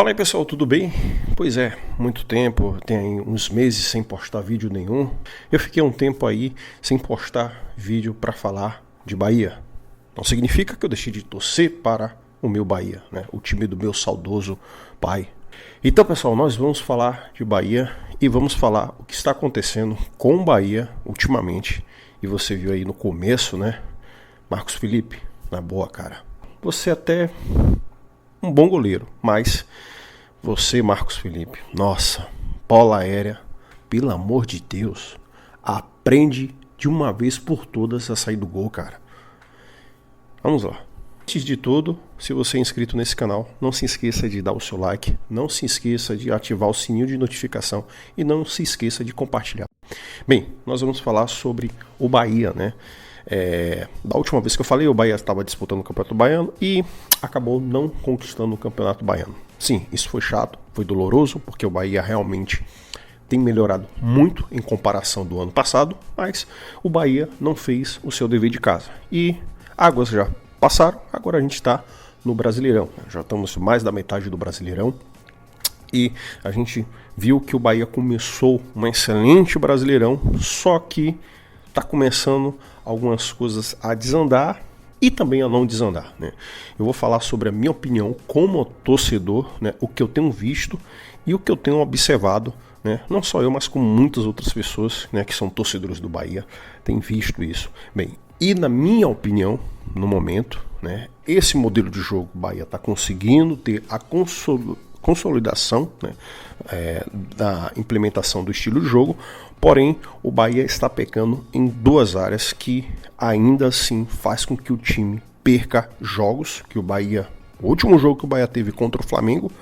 Fala aí pessoal, tudo bem? Pois é, muito tempo, tem aí uns meses sem postar vídeo nenhum. Eu fiquei um tempo aí sem postar vídeo para falar de Bahia. Não significa que eu deixei de torcer para o meu Bahia, né? O time do meu saudoso pai. Então pessoal, nós vamos falar de Bahia e vamos falar o que está acontecendo com o Bahia ultimamente. E você viu aí no começo, né? Marcos Felipe, na boa, cara. Você até um bom goleiro, mas você, Marcos Felipe, nossa, bola aérea, pelo amor de Deus, aprende de uma vez por todas a sair do gol, cara. Vamos lá. Antes de tudo, se você é inscrito nesse canal, não se esqueça de dar o seu like, não se esqueça de ativar o sininho de notificação e não se esqueça de compartilhar. Bem, nós vamos falar sobre o Bahia, né? Da última vez que eu falei, o Bahia estava disputando o Campeonato Baiano e acabou não conquistando o Campeonato Baiano. Sim, isso foi chato, foi doloroso, porque o Bahia realmente tem melhorado muito em comparação do ano passado, mas o Bahia não fez o seu dever de casa. E águas já passaram, agora a gente está no Brasileirão. Já estamos mais da metade do Brasileirão e a gente viu que o Bahia começou um excelente Brasileirão, só que está começando algumas coisas a desandar e também a não desandar, né? Eu vou falar sobre a minha opinião como torcedor, né? O que eu tenho visto e o que eu tenho observado, né? Não só eu, mas como muitas outras pessoas, né, que são torcedores do Bahia, têm visto isso. Bem, e na minha opinião, no momento, né, esse modelo de jogo o Bahia está conseguindo ter a consolidação, né, da implementação do estilo de jogo, porém o Bahia está pecando em duas áreas que ainda assim faz com que o time perca jogos, que o último jogo que o Bahia teve contra o Flamengo,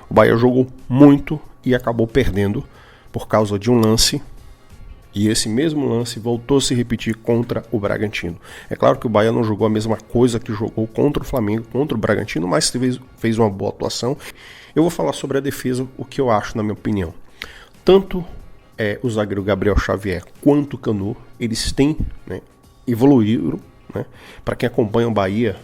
o Bahia jogou muito e acabou perdendo por causa de um lance, e esse mesmo lance voltou a se repetir contra o Bragantino. É claro que o Bahia não jogou a mesma coisa que jogou contra o Flamengo, contra o Bragantino, mas fez uma boa atuação. Eu vou falar sobre a defesa, o que eu acho, na minha opinião. Tanto o zagueiro Gabriel Xavier quanto o Canu, eles têm, né, evoluído, né? Para quem acompanha o Bahia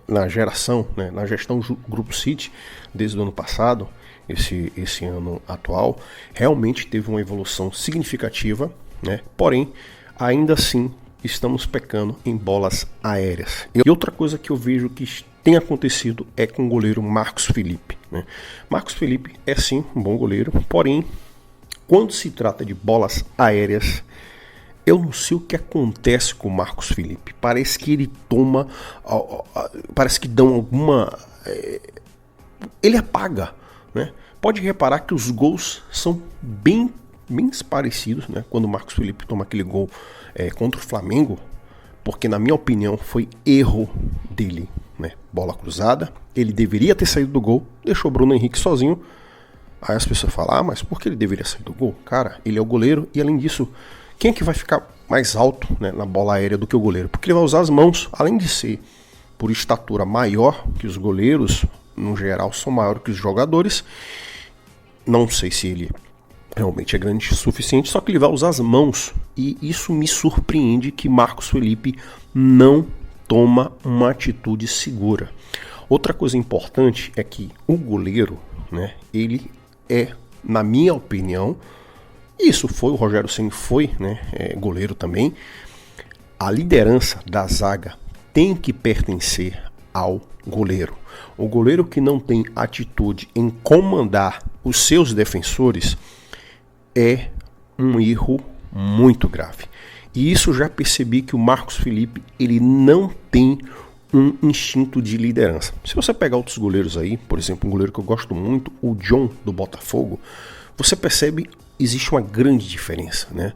na geração, né, na gestão Grupo City, desde o ano passado, esse ano atual, realmente teve uma evolução significativa, né? Porém, ainda assim, estamos pecando em bolas aéreas. E outra coisa que eu vejo que tem acontecido é com o goleiro Marcos Felipe, né? Marcos Felipe é sim um bom goleiro, porém, quando se trata de bolas aéreas, eu não sei o que acontece com o Marcos Felipe. Parece que ele toma, parece que dão alguma, ele apaga, né? Pode reparar que os gols são bem parecidos, né? Quando o Marcos Felipe toma aquele gol contra o Flamengo, porque na minha opinião foi erro dele, né? Bola cruzada, ele deveria ter saído do gol, deixou o Bruno Henrique sozinho. Aí as pessoas falam, mas por que ele deveria sair do gol? Cara, ele é o goleiro e além disso, quem é que vai ficar mais alto, né, na bola aérea do que o goleiro? Porque ele vai usar as mãos, além de ser por estatura maior que os goleiros, no geral são maiores que os jogadores. Não sei se ele realmente é grande o suficiente, só que ele vai usar as mãos. E isso me surpreende que Marcos Felipe não toma uma atitude segura. Outra coisa importante é que o goleiro, né, ele na minha opinião, isso foi, o Rogério Ceni foi, né, goleiro também, a liderança da zaga tem que pertencer ao goleiro. O goleiro que não tem atitude em comandar os seus defensores é um erro muito grave. E isso já percebi que o Marcos Felipe, ele não tem um instinto de liderança. Se você pegar outros goleiros aí, por exemplo, um goleiro que eu gosto muito, o John do Botafogo, você percebe existe uma grande diferença, né?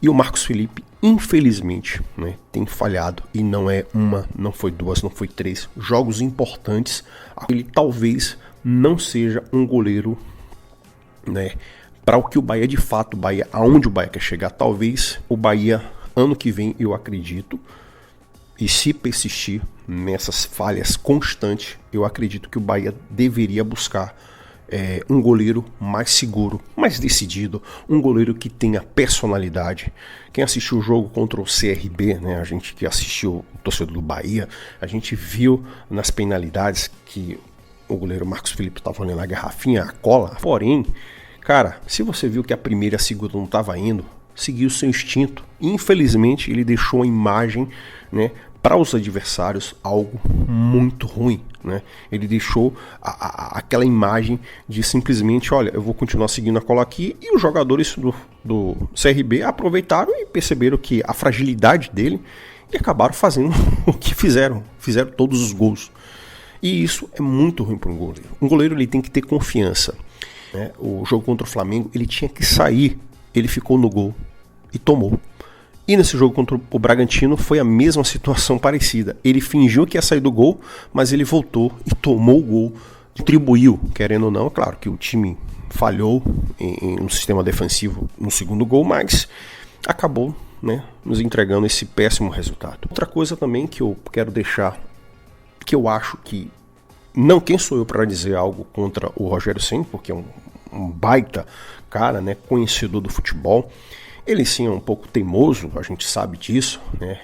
E o Marcos Felipe, infelizmente, né, tem falhado e não é uma, não foi duas, não foi três jogos importantes. Ele talvez não seja um goleiro, né, para o que o Bahia de fato, o Bahia, aonde o Bahia quer chegar. Talvez o Bahia ano que vem, eu acredito, e se persistir nessas falhas constantes, eu acredito que o Bahia deveria buscar um goleiro mais seguro, mais decidido, um goleiro que tenha personalidade. Quem assistiu o jogo contra o CRB, né, a gente que assistiu, o torcedor do Bahia, a gente viu nas penalidades que o goleiro Marcos Felipe estava olhando a garrafinha, a cola. Porém, cara, se você viu que a primeira e a segunda não estava indo, seguiu seu instinto. Infelizmente, ele deixou a imagem, né, para os adversários algo muito ruim, né? Ele deixou aquela imagem de simplesmente, olha, eu vou continuar seguindo a cola aqui, e os jogadores do CRB aproveitaram e perceberam que a fragilidade dele e acabaram fazendo o que fizeram todos os gols. E isso é muito ruim para um goleiro. Um goleiro ele tem que ter confiança, né? O jogo contra o Flamengo, ele tinha que sair, ele ficou no gol e tomou. E nesse jogo contra o Bragantino foi a mesma situação parecida. Ele fingiu que ia sair do gol, mas ele voltou e tomou o gol, contribuiu, querendo ou não. Claro que o time falhou no sistema defensivo no segundo gol, mas acabou, né, nos entregando esse péssimo resultado. Outra coisa também que eu quero deixar, que eu acho que, não quem sou eu para dizer algo contra o Rogério Ceni, porque é um baita cara, né, conhecedor do futebol. Ele sim é um pouco teimoso, a gente sabe disso, né?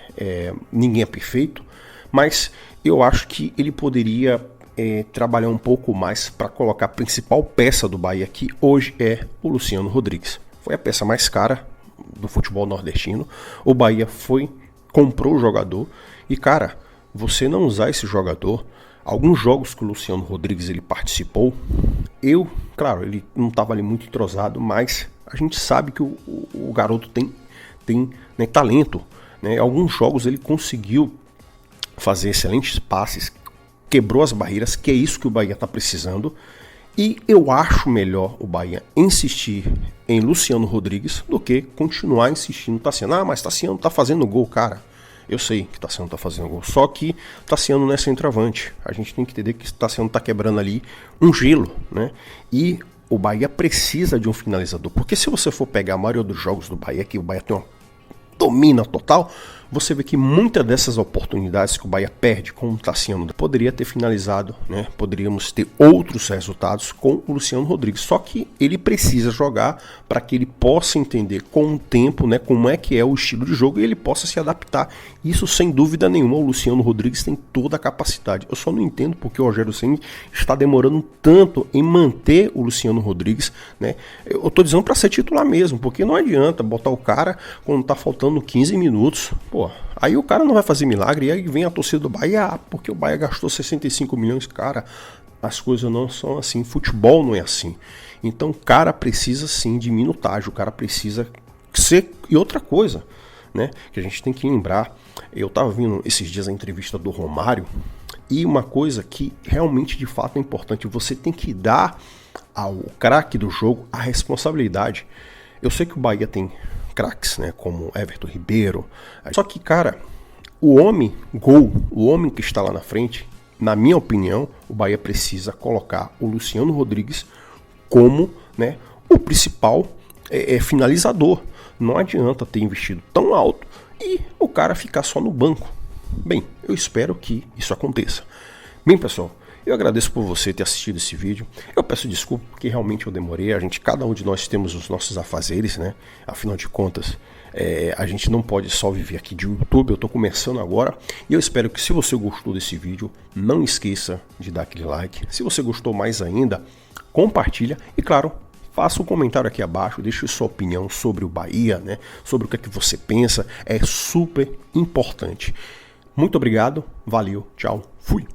Ninguém é perfeito, mas eu acho que ele poderia trabalhar um pouco mais para colocar a principal peça do Bahia, que hoje é o Luciano Rodrigues. Foi a peça mais cara do futebol nordestino. O Bahia comprou o jogador e, cara, você não usar esse jogador, alguns jogos que o Luciano Rodrigues ele participou, claro, ele não estava ali muito entrosado, mas a gente sabe que o garoto tem né, talento, né? Alguns jogos ele conseguiu fazer excelentes passes, quebrou as barreiras, que é isso que o Bahia está precisando. E eu acho melhor o Bahia insistir em Luciano Rodrigues do que continuar insistindo no Tassiano. Mas Tassiano tá fazendo gol, cara. Eu sei que Tassiano tá fazendo gol, só que Tassiano não é centroavante. A gente tem que entender que Tassiano tá quebrando ali um gelo, né? E o Bahia precisa de um finalizador, porque se você for pegar a maioria dos jogos do Bahia, que o Bahia tem uma domina total, você vê que muitas dessas oportunidades que o Bahia perde com o Tassiano poderia ter finalizado, né? Poderíamos ter outros resultados com o Luciano Rodrigues, só que ele precisa jogar para que ele possa entender com o tempo, né, como é que é o estilo de jogo e ele possa se adaptar. Isso sem dúvida nenhuma, o Luciano Rodrigues tem toda a capacidade. Eu só não entendo porque o Rogério Ceni está demorando tanto em manter o Luciano Rodrigues, né? Eu tô dizendo para ser titular mesmo, porque não adianta botar o cara quando tá faltando 15 minutos, pô, aí o cara não vai fazer milagre, e aí vem a torcida do Bahia, porque o Bahia gastou 65 milhões, cara, as coisas não são assim, futebol não é assim. Então o cara precisa sim de minutagem, o cara precisa ser, e outra coisa, né, que a gente tem que lembrar, eu tava vendo esses dias a entrevista do Romário, e uma coisa que realmente de fato é importante, você tem que dar ao craque do jogo a responsabilidade. Eu sei que o Bahia tem craques, né, como Everton Ribeiro. Só que, cara, o homem gol, o homem que está lá na frente, na minha opinião, o Bahia precisa colocar o Luciano Rodrigues como, né, o principal finalizador. Não adianta ter investido tão alto e o cara ficar só no banco. Bem, eu espero que isso aconteça. Bem, pessoal, eu agradeço por você ter assistido esse vídeo. Eu peço desculpa porque realmente eu demorei. Cada um de nós temos os nossos afazeres, né? Afinal de contas, a gente não pode só viver aqui de YouTube. Eu estou começando agora. E eu espero que, se você gostou desse vídeo, não esqueça de dar aquele like. Se você gostou mais ainda, compartilha. E claro, faça um comentário aqui abaixo. Deixe sua opinião sobre o Bahia, né? Sobre o que é que você pensa. É super importante. Muito obrigado. Valeu. Tchau. Fui.